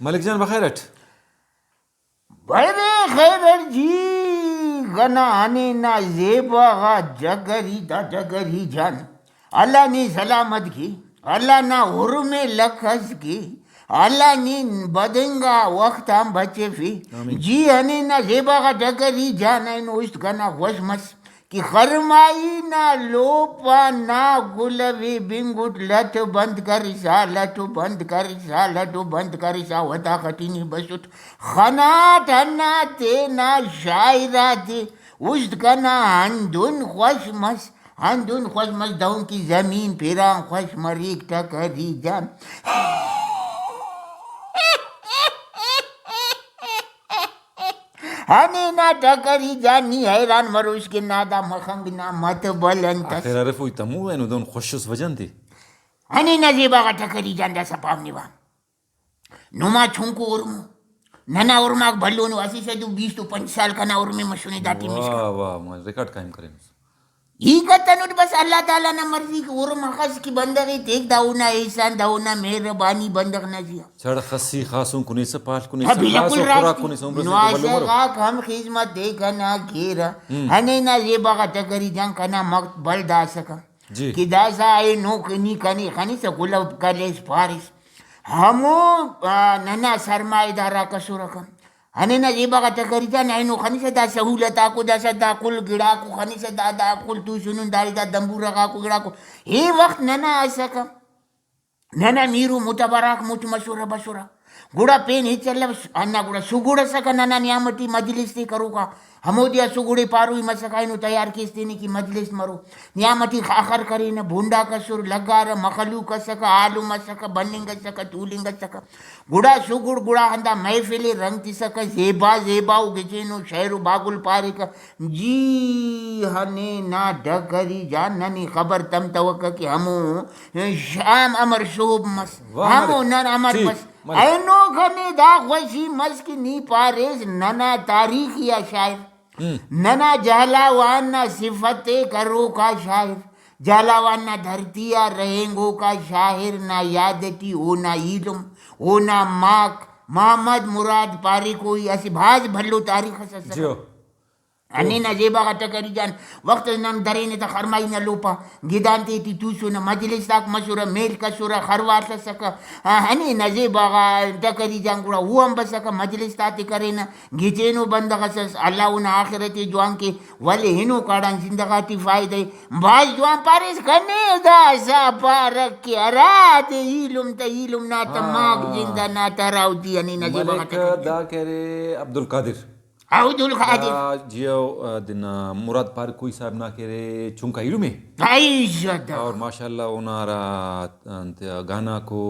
मलिक जान बखैरट बड़े खैरट जी गना आने ना जेबा जगरी दा जगरी जान अल्लाह ने सलामत की अल्लाह ना हुर्मे लखस की अल्लाह ने बदेंगा वक्त हम बचे फी आमीन। जी हने ना जेबा का जगरी जान है नो इस गना वश मस कि खरमाई ना लोपा ना गुलवी बिंगुट लठ बंद करिसा लठ बंद करिसा लठ बंद करिसा वता खटीनी बसुट खना ठना ते ना शायरा थे उस गना हंदुन खुश मस दऊं की जमीन फिरा खुश मरीक टकरी जान हनी ना टकरी जानी हैरान मरो उसके नादा मखंग ना मत बलंतस आखिर عرفوا يتموا انه دون خشوص وجنتي हनी ना जेबा का टकरी जान दा सपाम निवा नुमा छुंको उर्मु नना उर्मा भल्लो नु असी से 20 तो 5 साल का ना उर्मे मशुनी दाती मिसका वाह वाह ما रिकॉर्ड कायम करें ही कतनुट बस अल्लाह ताला ना मर्जी की उर्म खस की बंदगी देख दाऊना एहसान दाऊना मेहरबानी बंदग ना जिया छड़ खसी खासों कुनी से पाल कुनी हाँ से बिल्कुल खासों खुराक कुनी से उम्र से बल्लो मरो रास्ते हम खिदमत देखा ना घेरा हने ना ये बगा टकरी जंग कना मक्त बल दा सका जी कि दासा ए नो कनी कनी खनी से गुलब कलेस फारिस हमो नना सरमाएदारा कसुरकम हने ना ये बगा टकरी जा ना नो खनी से दा सहूलत को दासा दा कुल गिड़ा को खनी से दा कुल तू सुनुन दारी दा दंबूरा का को गिड़ा को ये वक्त नना आसका नना नीरू मुतबराक मुत मशूरा बशूरा गुड़ा पेन ही चल अन्ना गुड़ा सुगुड़ सका नना नियामती मजलिस थी करू का हमोदिया सुगुड़े पारू मसकाई नु तैयार किस देने की मजलिस मरो नियामती खाखर करी न भूंडा कसुर लगार मखलू कसका आलू मसका बनिंग सका तूलिंग सका गुड़ा सुगुड़ गुड़ा हंदा महफिली रंग ती सका जेबा जेबा गिजेनो शहरु बागुल पारी का जी हने ना डगरी जान ननी खबर तम तवक कि हमो शाम अमर शोभ मस हमो नन अमर मस ऐनो घने दा खुशी मस की नी पारेस नना तारीख या शायर नना जहलावाना सिफते करो का शायर जहलावाना धरतिया रहेंगो का शाहिर ना यादती हो ना इलम हो ना माक मोहम्मद मुराद पारी कोई ऐसी भाज भल्लो तारीख जियो अनि ना जेबा का टकरी जान वक्त नन दरे ने त खरमाई न लोपा गिदांते ती तूसु न मजलिस ताक मशूरा मेल का शुरा खरवार सक हनी न जेबा का टकरी जान गुड़ा हुम बसक मजलिस ताते करे न गिचेनो बंद खस अल्लाह उन आखिरते जुआन के वले हिनो काड़न जिंदगाती फायदे भाई जुआन पारिस कने दा सा पारक के रात इलुम त इलुम ना त माग जिंदा ना तराउती अनि न जेबा मलिक दा करे अब्दुल कादिर अब्दुल कादिर जियो दिन मुराद पार कोई साहब ना करे चुंका इलू में आइशा और माशाल्लाह उनारा गाना को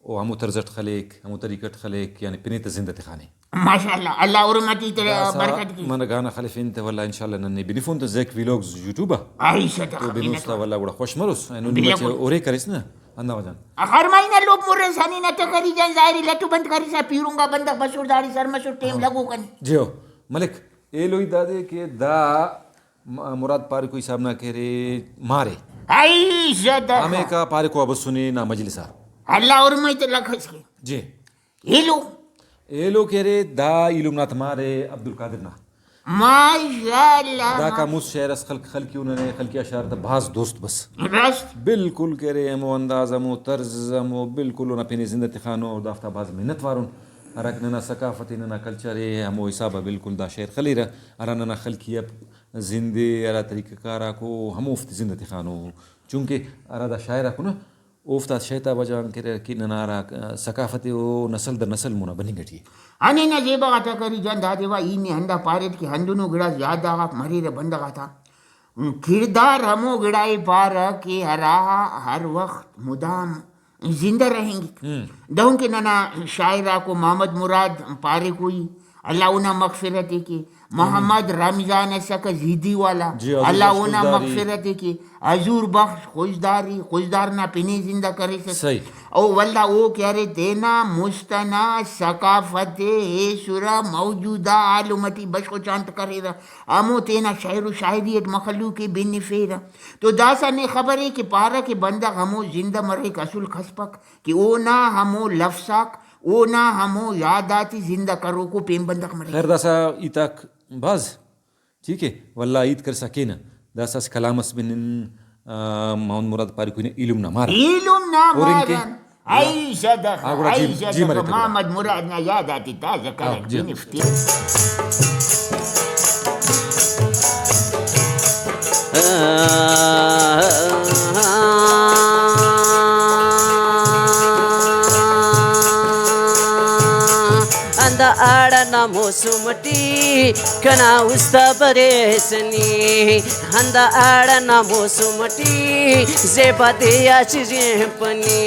ओ हमू तरजट खलेक हमू तरीकट खलेक यानी पिने जिंदत खाने माशाल्लाह अल्लाह उर्मती तेरे बरकत की मन गाना खलीफिन ते वल्ला इंशाल्लाह नन्ने बिनिफोन तो जेक व्लॉग्स यूट्यूब आइशा तो बिनुस्ता वल्ला गुड़ा खुश मरुस नो निमचे ओरे करिस ना अन्ना वजन हर महीना लोग मुर्रे सनी न तो करी जान जाहिर लट्टू बंद करी सा पीरूंगा बंदा बसूर दाढ़ी सर मसूर टेम लगो कन जियो मलिक ए लोई दादे के दा मुराद पार कोई साहब ना करे मारे आइशा हमें का पार को अब सुने ना मजलिसा अल्लाह उर्मती लखस के जी हेलो ए लो करे दा इलुमनात मारे अब्दुल कादिर ना माशाल्लाह दा का मुस शेर अस खल्क खल्की उन्होंने खल्की अशार दा भाज दोस्त बस रस्त बिल्कुल करे हमो अंदाज हमो तर्ज हमो बिल्कुल उन अपनी जिंदगी खानो और दाफ्ता भाज मेहनत वारुन अरक नना सकाफती नना कल्चर हमो हिसाब बिल्कुल दा शेर खलीरा अरा नना खल्की अब जिंदे अरा तरीका कारा को हम उफ्त जिंदगी खानो चूंकि अरा दा शायरा को ना उफ्ता शैता वजान करे कि नना अरा सकाफती ओ नस्ल दर नस्ल मुना बनी गठी अनि न जेबा आता करी जान दा देवा इने हंदा पारेत की हंदुनो गिड़ा याद आगा मरी रे बंदा था किरदार हमो गिड़ाई पार के हरा हर वक्त मुदाम जिंदा रहेंगे दऊं के नना शायरा को मोहम्मद मुराद पारे कोई अल्लाह उना मगफिरत की मोहम्मद रमजान सक जीदी वाला अल्लाह उना मगफिरत की अजूर बख्श खुशदार ना पिने जिंदा करे सही ओ वल्ला ओ कह रहे देना मुस्तना सकाफत है सुरा मौजूदा आलुमती बश को चांत करेगा अमो तेना शायर शायरियत मखलू के बिन फेरा तो दासा ने खबर है कि पारा के बंदा हमो जिंदा मरे का असूल खसपक कि ओ ना हमो लफ्साक ओना हमो यादाती जिंदा करो को पेम बंदक मरे خير داسا إيتاك باز تيكي والله إيد كرسا كينا داسا كلامس بن محمد مراد باري كوين إلوم نمار ilum na Orinke. maran Aisha da Agora ji- Aisha ji da mare tegura. Muhammad Murad na yadati taza kala ji. nifti anda ada namo sumati kana usta paresani anda ada namo sumati zebate achje pani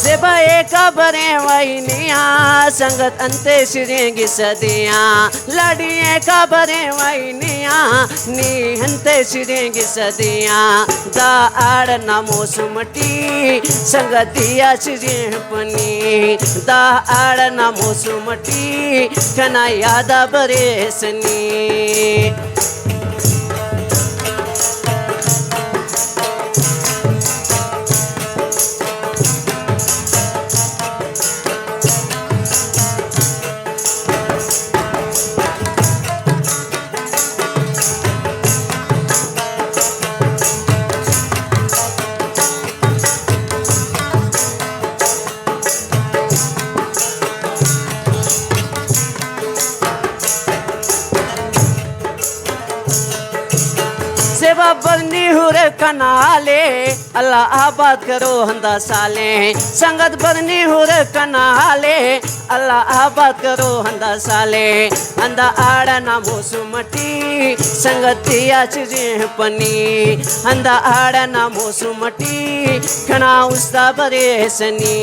सेबा एक बरे वैनिया संगत अंते सिरेंगी सदिया लड़ी एक बरे वैनिया नी हंते सिरेंगी सदिया दा आड़ नमो सुमटी संगतिया सिरे पनी दा आड़ नमो सुमटी कना यादा बरे सनी सेवा बरनी हुर कनाले अल्लाह आबाद करो हंदा साले संगत बरनी हुर कनाले अल्लाह आबाद करो हंदा साले हंदा आड़ा नामो सुमटी संगतिया चिजे पनी हंदा आड़ा नामो सुमटी खना उस्ता बरे सनी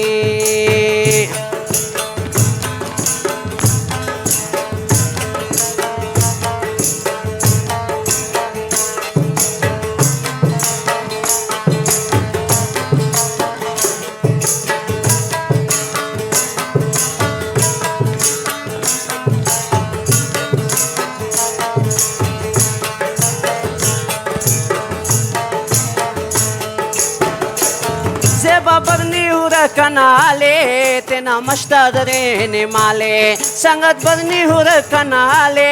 सेवा बरनी हुर कनाले तेना मस्ताद रे माले संगत बरनी हुर कनाले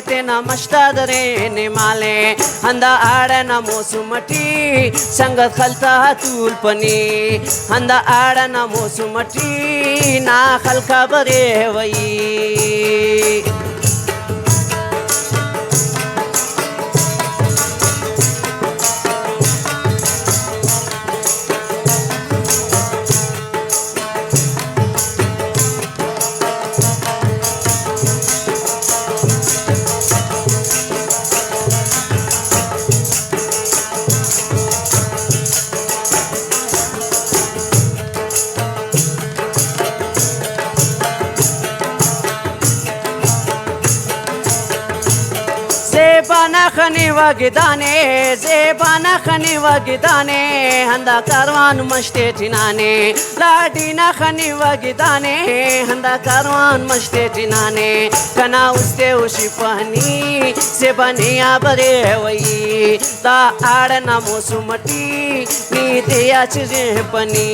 तेना मस्ताद रे माले हंदा आड़ नमो सुमटी संगत खलता तूल पनी हंदा आड़ नमो सुमटी ना खलका बरे वई जेबाना खनी वगिदाने जेबाना खनी वगिदाने हंदा कारवान मस्ते ठिनाने लाडीना खनी वगिदाने हंदा कारवान मस्ते ठिनाने कना उस्ते उशी पहनी से बनिया बरे वई ता आड़ नमो सुमटी नीते आचरे पनी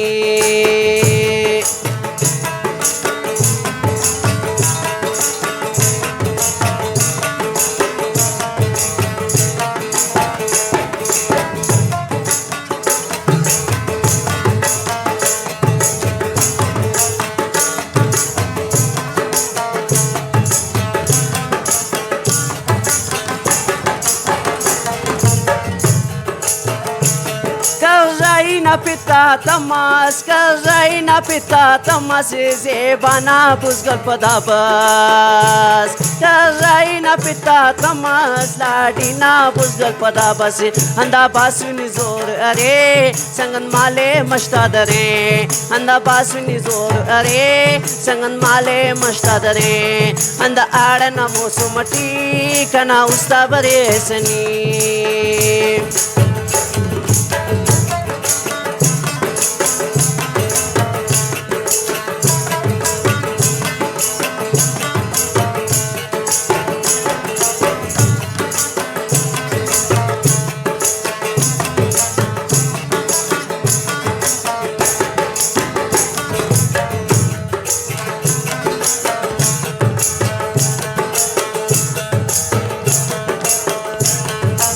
pita tamas Karaina pita tamas Zebana buzgal padabas Karaina pita tamas Ladina buzgal padabas Handa basuni zor are Sangan male mashtadare Handa basuni zor are Sangan male mashtadare Handa adana mosumati Kana ustabare sani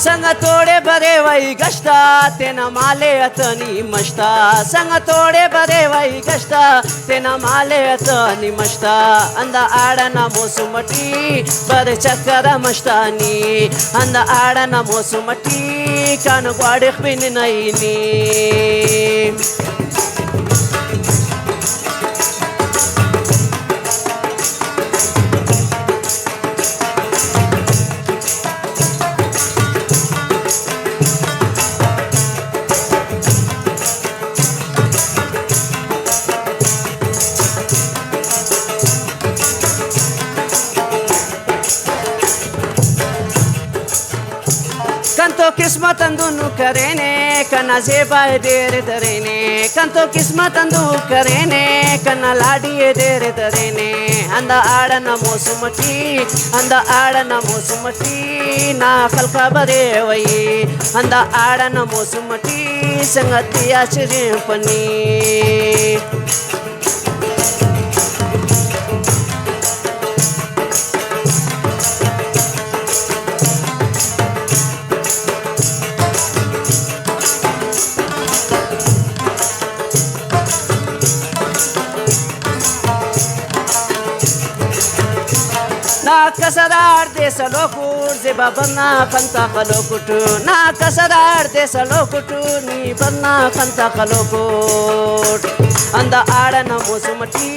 संग तोडे बरे वै गष्टा तेना माले अतनी मष्टा संग तोडे बरे वै गष्टा तेना माले अतनी मष्टा अंद आडना मोसुमटी बर चक्कर मष्टानी अंद आडना मोसुमटी कान ग्वाडे बिन नैनी कंतो किस्मत अंदू करेने कना जेबा देर दरेने कंतो किस्मत अंदू करेने कना लाडी देर दरेने अंद आडना मोसुमटी अंद आडना मोसुमटी ना खलका बरे वई अंद आडना मोसुमटी संगति आश्रय पनी ना कसरार देसलो कुट जेबा बन्ना कंता खलो कुटु ना कसरार देसलो कुटु नी बन्ना कंता खलो कुट अंद आडना मोसुमटी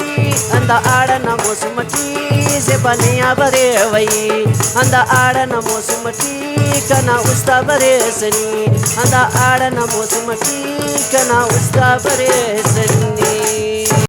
अंद आडना मोसुमटी जेबा निया बरे वई अंद आडना मोसुमटी कना उस्ता बरे सनी अंद आडना मोसुमटी कना उस्ता बरे सनी